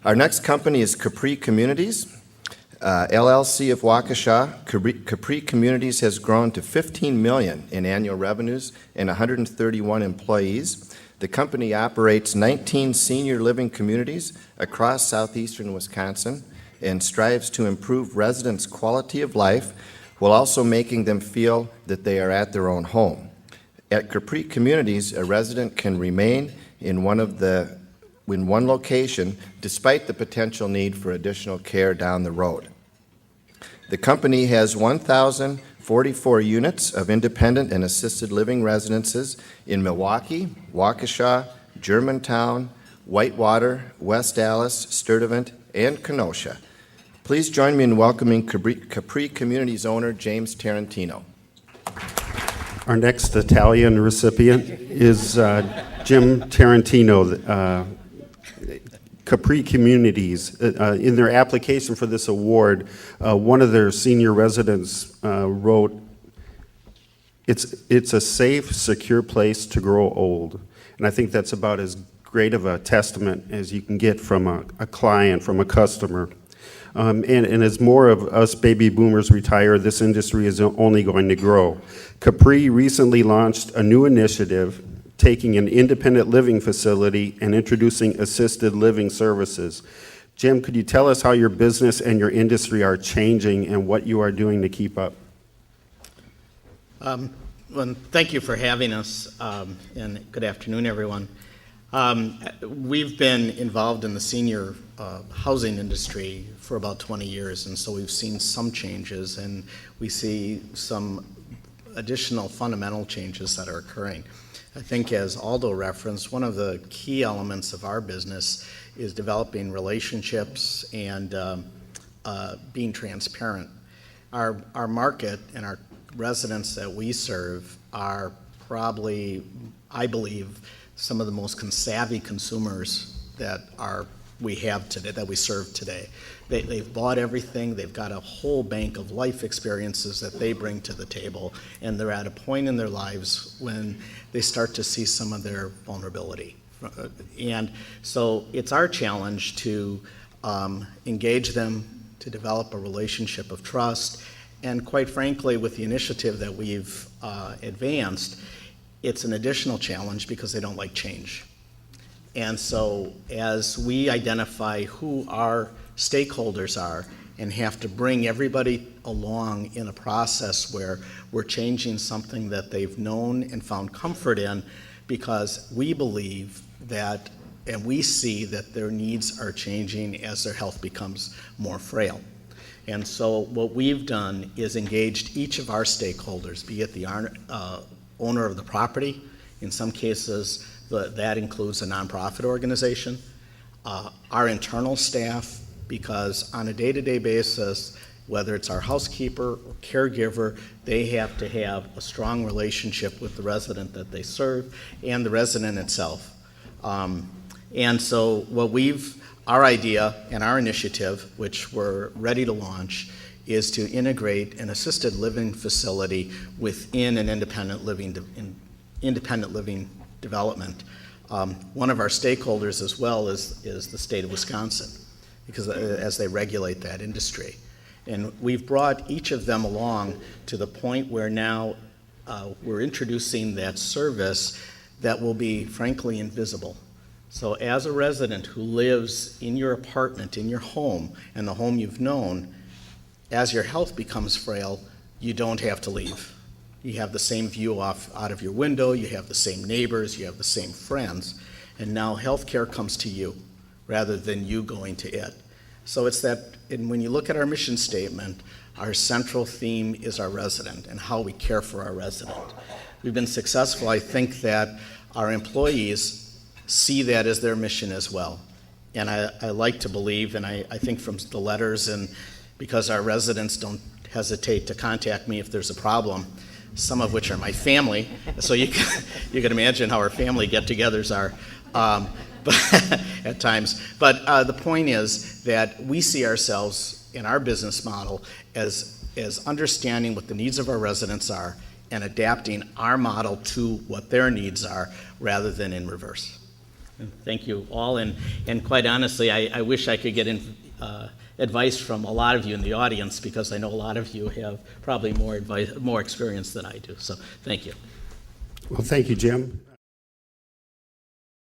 Our next company is Capri Communities LLC of Waukesha. Capri Communities has grown to $15 million in annual revenues and 131 employees. The company operates 19 senior living communities across southeastern Wisconsin and strives to improve residents' quality of life while also making them feel that they are at their own home. At Capri Communities, a resident can remain in one location despite the potential need for additional care down the road. The company has 1,044 units of independent and assisted living residences in Milwaukee, Waukesha, Germantown, Whitewater, West Dallas, Sturtevant, and Kenosha. Please join me in welcoming Capri Communities owner James Tarantino. Our next Italian recipient is Jim Tarantino. Capri Communities, in their application for this award, one of their senior residents wrote, it's a safe, secure place to grow old. And I think that's about as great of a testament as you can get from a client, from a customer. And as more of us baby boomers retire, this industry is only going to grow. Capri recently launched a new initiative taking an independent living facility and introducing assisted living services. Jim, could you tell us how your business and your industry are changing and what you are doing to keep up? Well, thank you for having us, and good afternoon, everyone. We've been involved in the senior housing industry for about 20 years, and so we've seen some changes, and we see some additional fundamental changes that are occurring. I think, as Aldo referenced, one of the key elements of our business is developing relationships and being transparent. Our market and our residents that we serve are probably, I believe, some of the most savvy consumers that we have today, that we serve today. They've bought everything. They've got a whole bank of life experiences that they bring to the table, and they're at a point in their lives when they start to see some of their vulnerability. And so it's our challenge to engage them, to develop a relationship of trust, and quite frankly, with the initiative that we've advanced, it's an additional challenge because they don't like change. And so as we identify who our stakeholders are and have to bring everybody along in a process where we're changing something that they've known and found comfort in, because we believe that, and we see that their needs are changing as their health becomes more frail. And so what we've done is engaged each of our stakeholders, be it the owner of the property. In some cases, that includes a nonprofit organization, our internal staff, because on a day-to-day basis, whether it's our housekeeper or caregiver, they have to have a strong relationship with the resident that they serve and the resident itself. And so our idea and our initiative, which we're ready to launch, is to integrate an assisted living facility within an independent living development. One of our stakeholders as well is the state of Wisconsin, because as they regulate that industry. And we've brought each of them along to the point where now we're introducing that service that will be frankly invisible. So as a resident who lives in your apartment, in your home, and the home you've known, as your health becomes frail, you don't have to leave. You have the same view out of your window, you have the same neighbors, you have the same friends, and now healthcare comes to you rather than you going to it. So it's that, and when you look at our mission statement, our central theme is our resident and how we care for our resident. We've been successful. I think that our employees see that as their mission as well. And I like to believe, and I think from the letters, and because our residents don't hesitate to contact me if there's a problem, some of which are my family, so you can imagine how our family get-togethers are at times. But the point is that we see ourselves in our business model as understanding what the needs of our residents are and adapting our model to what their needs are rather than in reverse. Thank you all, and quite honestly, I wish I could get advice from a lot of you in the audience, because I know a lot of you have probably more experience than I do, so thank you. Well, thank you, Jim.